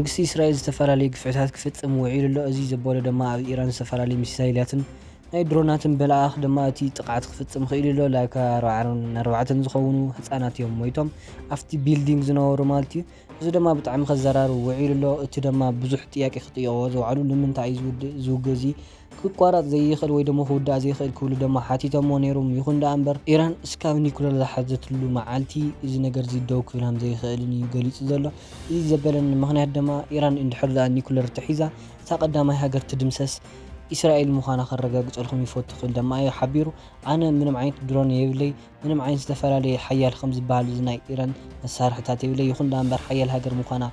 መንግስቲ እስራኤል ዝተፈላለዩ ግፍዕታት ክፍጽም ውዒሉ ኣሎ። እዚ ዘበሎ ድማ ኣብ ኢራን ዝተፈላለዩ ሚሳይላትን ናይ ድሮናትን በላኣኽ ድማ እቲ ጥቃዓት ክፍጽም ክኢሉ ኣሎ። ላይካ 44 ዝኸውን ህጻናት እዮም ሞይቶም ኣብቲ ቢልዲንግ ዝነበሩ ማለት እዩ። እዚ ድማ ብጣዕሚ ከዘራርብ ውዒሉ ኣሎ። እቲ ድማ ብዙሕ ጥያቄ ክጥይቕዎ ዝውዕሉ ንምንታይ እዩ ዝውግእ እዚ ክቋረጽ ዘይኽእል ወይ ደሞ ክውዳእ ዘይኽእል ክብሉ ድማ ሓቲቶሞ ነይሮም። ይኹን ደኣ እምበር ኢራን እስካብ ኒኩለር ዝሓዘትሉ መዓልቲ እዚ ነገር እዚ ደው ክብል ከም ዘይኽእልን እዩ ገሊጹ ዘሎ። እዚ ዘበለኒ ምኽንያት ድማ ኢራን እንድሕር ደኣ ኒኩለር ተሒዛ እታ ቀዳማይ ሃገር ትድምሰስ እስራኤል ምዃና ከረጋግፀልኩም ይፈቱ ክብል ድማ እዩ ሓቢሩ። ኣነ ምንም ዓይነት ድሮን የብለይ ምንም ዓይነት ዝተፈላለየ ሓያል ከም ዝበሃል ናይ ኢራን መሳርሕታት የብለይ። ይኹን ደኣ እምበር ሓያል ሃገር ምዃና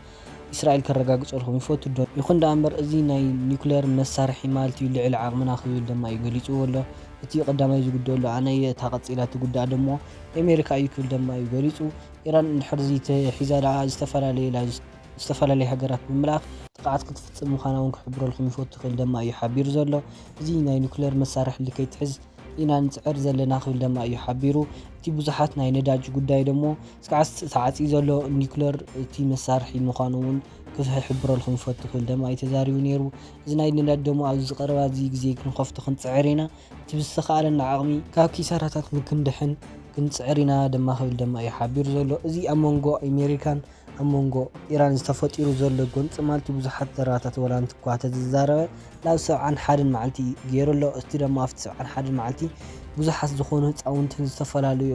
እስራኤል ከረጋግፀልኩም ይፈቱ ዶ ይኹን ደኣ እምበር እዚ ናይ ኒኩለር መሳርሒ ማለት እዩ ልዕሊ ዓቕምና ክብል ድማ እዩ ገሊፅዎ ኣሎ። እቲ ቀዳማይ ዝጉደሎ ኣሎ ኣነ እታ ቀፂላ ትጉዳእ ደሞ ኣሜሪካ እዩ ክብል ድማ እዩ ገሊፁ። ኢራን እንድሕር እዚ ተሒዛ ደኣ ዝተፈላለየ ሃገራት ብምልኣኽ ጥቃዓት ክትፍጽም ምዃና እውን ክሕብረልኩም ይፈቱ ክብል ድማ እዩ ሓቢሩ ዘሎ። እዚ ናይ ኒኩለር መሳርሒ ከይትሕዝ ኢና ንፅዕር ዘለና ክብል ድማ እዩ ሓቢሩ። እቲ ብዙሓት ናይ ነዳጅ ጉዳይ ደሞ እስካዕ ተዓፅዩ ዘሎ ኒኩለር እቲ መሳርሒ ምዃኑ እውን ክሕብረልኩም ይፈቱ ክብል ድማ እዩ ተዛሪቡ ነይሩ። እዚ ናይ ነዳጅ ደሞ ኣብዚ ዝቐረባ እዚ ግዜ ክንከፍቶ ክንፅዕር ኢና እቲ ብዝተኻኣለና ዓቕሚ ካብ ኪሳራታት ንክንድሕን ክንፅዕር ኢና ድማ ክብል ድማ እዩ ሓቢሩ ዘሎ። እዚ ኣብ መንጎ ኣሜሪካን ኣብ መንጎ ኢራን ዝተፈጢሩ ዘሎ ጎንፂ ማለት ብዙሓት ዘረባታት ወላ እንትኳ ተዘራረበ ናብ 71 መዓልቲ ገይሩ ኣሎ። እቲ ድማ ኣብቲ 71 መዓልቲ ብዙሓት ዝኾኑ ህፃውንትን ዝተፈላለዩ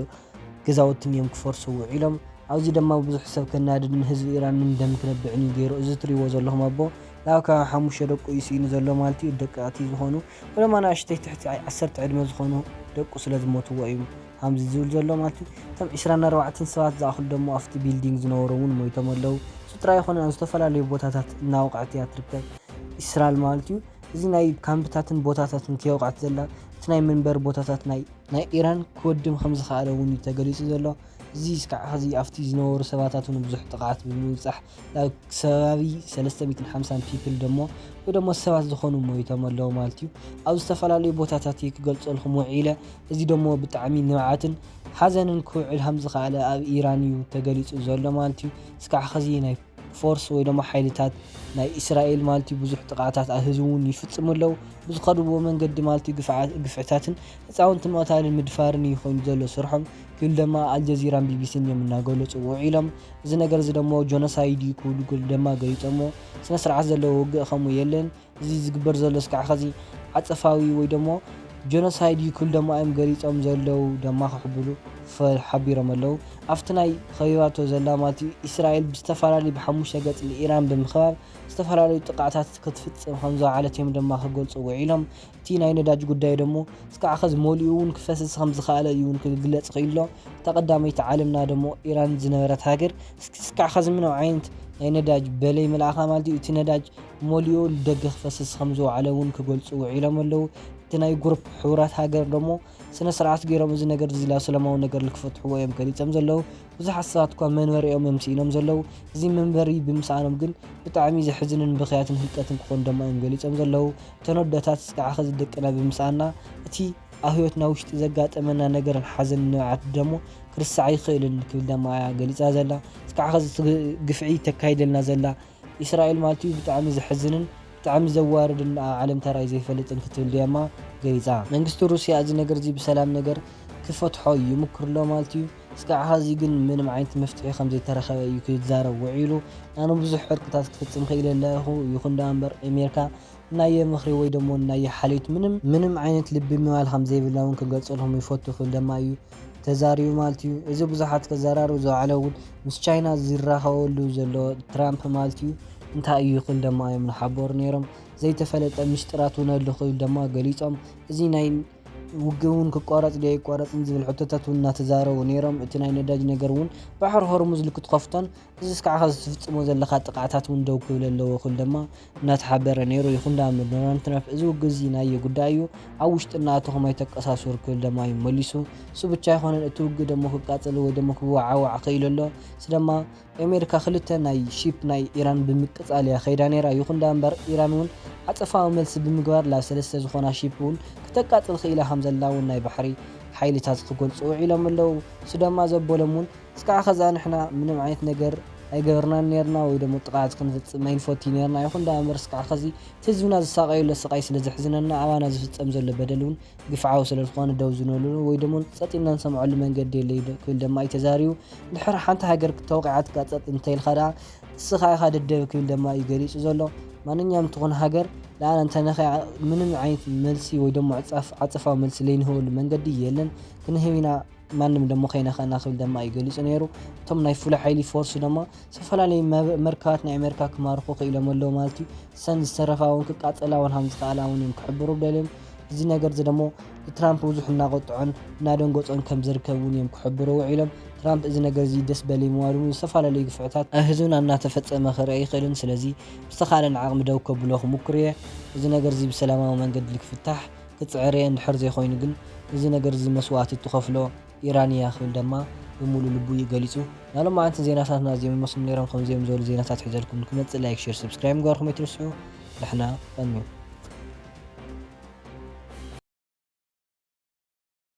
ገዛውትን እዮም ክፈርሱ ውዒሎም። ኣብዚ ድማ ብዙሕ ሰብ ከናድድን ህዝቢ ኢራን ደም ክነብዕን እዩ ገይሩ። እዚ ትሪእዎ ዘለኹም ኣቦ ላብ ካብ 5 ደቁ እዩ ስኢኑ ዘሎ ማለት እዩ። ደቀቕቲ ዝኾኑ ወይም ኣናእሽተይ ትሕቲ 10 ዕድመ ዝኾኑ ደቁ ስለ ዝሞትዎ እዩ ከምዚ ዝብል ዘሎ ማለት እዩ። እቶም 24 ሰባት ዝኣኽሉ ደሞ ኣብቲ ቢልዲንግ ዝነበሩ እውን ሞይቶም ኣለው። እሱ ጥራይ ኣይኮነን ኣብ ዝተፈላለዩ ቦታታት እናወቕዐት እያ ትርከብ እስራኤል ማለት እዩ። እዚ ናይ ካምፕታትን ቦታታትን ከይወቕዐት ዘላ እቲ ናይ መንበሪ ቦታታት ናይ ኢራን ክወድም ከም ዝኽኣለ እውን እዩ ተገሊጹ ዘሎ። እዚ እስካዕ ሕዚ ኣብቲ ዝነበሩ ሰባታት እውን ብዙሕ ጥቃዓት ብምብፃሕ ናብ ከባቢ 350 ፒፕል ደሞ ወይ ደሞ ሰባት ዝኾኑ ሞይቶም ኣለው ማለት እዩ። ኣብ ዝተፈላለዩ ቦታታት ክገልፀልኩም ውዒለ እዚ ደሞ ብጣዕሚ ንብዓትን ሓዘንን ክውዕል ከም ዝኽኣለ ኣብ ኢራን እዩ ተገሊጹ ዘሎ ማለት እዩ። እስካዕ ሕዚ ናይ ፎርስ ወይ ደሞ ሓይልታት ናይ እስራኤል ማለት እዩ ብዙሕ ጥቃዓታት ኣብ ህዝቢ እውን ይፍጽሙ ኣለው። ብዝኸድዎ መንገዲ ማለት እዩ ግፍዕታትን ህፃውንቲ ምቕታልን ምድፋርን እዩ ኮይኑ ዘሎ ስርሖም ክብል ድማ ኣልጀዚራን ቢቢሲን እዮም እናገለፁ ውዒሎም። እዚ ነገር እዚ ደሞ ጆኖሳይድ እዩ ክብሉ ድማ ገሊፆሞ ስነ ስርዓት ዘለዎ ውግእ ከምኡ የለን። እዚ ዝግበር ዘሎ እስካዕ ሕዚ ዓፀፋዊ ወይ ደሞ ጆኖሳይድ እዩ ክብሉ ድማ እዮም ገሊፆም ዘለው ድማ ክሕብሩ ሓቢሮም ኣለው። ኣብቲ ናይ ከቢባቶ ዘላ ማለት እዩ እስራኤል ብዝተፈላለዩ ብሓሙሽተ ገፅ ንኢራን ብምኽባብ ዝተፈላለዩ ጥቃዓታት ክትፍጽም ከም ዝወዓለት እዮም ድማ ክገልፁ ውዒሎም። እቲ ናይ ነዳጅ ጉዳይ ደሞ እስካዕ ሕዚ መሊኡ እውን ክፈስስ ከም ዝኽኣለ እዩ እውን ክግለፅ ክኢሉ ኣሎ። ተቐዳመይቲ ዓለምና ደሞ ኢራን ዝነበረት ሃገር እስካዕ ሕዚ ምንም ዓይነት ናይ ነዳጅ በለይ መልኣኻ ማለት እዩ። እቲ ነዳጅ መሊኡ ደገ ክፈስስ ከም ዝወዓለ እውን ክገልፁ ውዒሎም ኣለው። እቲ ናይ ጉሩፕ ሕቡራት ሃገር ደሞ ስነ ስርዓት ገይሮም እዚ ነገር እዚ ላ ሰላማዊ ነገር ንክፈትሕዎ እዮም ገሊፆም ዘለው። ብዙሓት ሰባት እኳ መንበሪኦም እዮም ስኢኖም ዘለው። እዚ መንበሪ ብምስኣኖም ግን ብጣዕሚ ዘሕዝንን ብኽያትን ህልቀትን ክኾኑ ድማ እዮም ገሊፆም ዘለው። እተን ኣዶታት እስካዕ ሕዚ ደቅና ብምስኣና እቲ ኣብ ሂወትና ውሽጢ ዘጋጠመና ነገርን ሓዘንን ንብዓት ደሞ ክርስሳዕ ይኽእልን ክብል ድማ ገሊፃ ዘላ። እስካዕ ሕዚ ግፍዒ ተካይደልና ዘላ እስራኤል ማለት እዩ ብጣዕሚ ዘሕዝንን ብጣዕሚ ዘዋርድን ዓለም ተራእዩ ዘይፈልጥን ክትብል ድማ ገሊፃ። መንግስቲ ሩስያ እዚ ነገር እዚ ብሰላም ነገር ክፈትሖ ይምክር ኣሎ ማለት እዩ። እስካዕ ሕዚ ግን ምንም ዓይነት መፍትሒ ከም ዘይተረኸበ እዩ ክዛረብ ውዒሉ። ኣነ ብዙሕ ዕርቅታት ክፍጽም ክኢለ ኣለኹ። ይኹን ደኣ እምበር ኣሜሪካ ናየ ምኽሪ ወይ ደሞ ናየ ሓልዮት ምንም ዓይነት ልቢ ምባል ከም ዘይብላ እውን ክገልፀልኩም ይፈቱ ክብል ድማ እዩ ተዛሪቡ ማለት እዩ። እዚ ብዙሓት ከዘራርቡ ዝወዓለ እውን ምስ ቻይና ዝራኸበሉ ዘሎ ትራምፕ ማለት እዩ እንታይ እዩ ክብል ድማ እዮም ሓበሩ ነይሮም። ዘይተፈለጠ ምስጢራት እውን ኣሎ ክብል ድማ ገሊፆም። እዚ ናይ ውግእ እውን ክቋረፅ ዶ ኣይቋረፅን ዝብል ሕቶታት እውን እናተዛረቡ ነይሮም። እቲ ናይ ነዳጅ ነገር እውን ባሕሪ ሆርሙዝ ልክትከፍቶን እዚ እስካዕ ሕዚ ትፍጽሞ ዘለካ ጥቃዓታት እውን ደው ክብል ኣለዎ ክብል ድማ እናተሓበረ ነይሩ። ይኹን ደኣ እምበር ዶናልድ ትራምፕ እዚ ውግእ እዚ ናየ ጉዳይ እዩ ኣብ ውሽጢ እናኣተኹም ኣይተቀሳሰሩ ክብል ድማ እዩ መሊሱ። እሱ ብቻ ኣይኮነን እቲ ውግእ ደሞ ክቃፀል ወይ ደሞ ክወዓዋዕ ክኢሉ ኣሎ። እዚ ድማ ኣሜሪካ ክልተ ናይ ሺፕ ናይ ኢራን ብምቅፃል እያ ከይዳ ነይራ። ይኹን ደኣ እምበር ኢራን እውን ዓፀፋዊ መልሲ ብምግባር ላብ 3 ዝኾና ሺፕ እውን ክተቃፅል ክኢላ ከም ዘላ እውን ናይ ባሕሪ ሓይልታት ክገልፁ ውዒሎም ኣለው። እሱ ድማ ዘበሎም እውን እስካዕ ከዛ ንሕና ምንም ዓይነት ነገር ኣይገበርናን ነርና ወይ ደሞ ጥቃዓት ክንፍጽም ኣይንፈቱ ነርና ይኹን ዳኣምበር ስካዕ ኸዚ ህዝብና ዝሳቀየሉ ስቃይ ስለ ዝሕዝነና ኣባና ዝፍጸም ዘሎ በደል እውን ግፍዓዊ ስለ ዝኾነ ደው ዝንበሉ ወይ ደሞ ጸጥ ኢልና ንሰምዐሉ መንገዲ የለ ክብል ድማ እዩ ተዛሪቡ ድሕሪ ሓንቲ ሃገር ተወቂዓትካ ጸጥ እንተይልካ ደኣ እስኻ ኢኻ ደደብ ክብል ድማ እዩ ገሊጹ ዘሎ ማንኛውም ትኹን ሃገር ለኣነ እንተነኸ ምንም ዓይነት መልሲ ወይ ደሞ ዓጸፋዊ መልሲ ለይንህበሉ መንገዲ የለን ክንህብ ኢና ማንም ደሞ ከይነኸና ክብል ድማ እዩ ገሊጹ ነይሩ እቶም ናይ ፍሉይ ሓይሊ ፎርስ ድማ ዝተፈላለዩ መርከባት ናይ ኣሜሪካ ክማርኹ ክኢሎም ኣለዉ ማለት እዩ ሰን ዝተረፋ እውን ክቃጸላ እውን ከም ዝከኣላ እውን እዮም ክሕብሩ ደልዮም እዚ ነገር እዚ ደሞ ትራምፕ ብዙሕ እናቆጥዖን እናደንገፆን ከም ዝርከብ እውን እዮም ክሕብሩ ውዒሎም ትራምፕ እዚ ነገር እዚ ደስ በለይ ምባሉ ዝተፈላለዩ ግፍዕታት ኣብ ህዝብና እናተፈጸመ ክርአ ይኽእልን ስለዚ ብዝተኻእለን ዓቕሚ ደው ከብሎ ክሙክር እየ እዚ ነገር እዚ ብሰላማዊ መንገዲ ክፍታሕ ክፅዕር እየ እንድሕር ዘይኮይኑ ግን እዚ ነገር እዚ መስዋዕቲ ትኸፍሎ ኢራን እያ ክብል ድማ ብሙሉእ ልቡ ገሊጹ ናሎም ማዓንቲ ዜናታትና እዚኦም ይመስሉ ነይሮም ከምዚኦም ዝበሉ ዜናታት ሒዘልኩም ንክመጽእ ላይክ ሼር ሰብስክራይብ ምግባርኩም ኣይትርስዑ ድሕና ቀኒዩ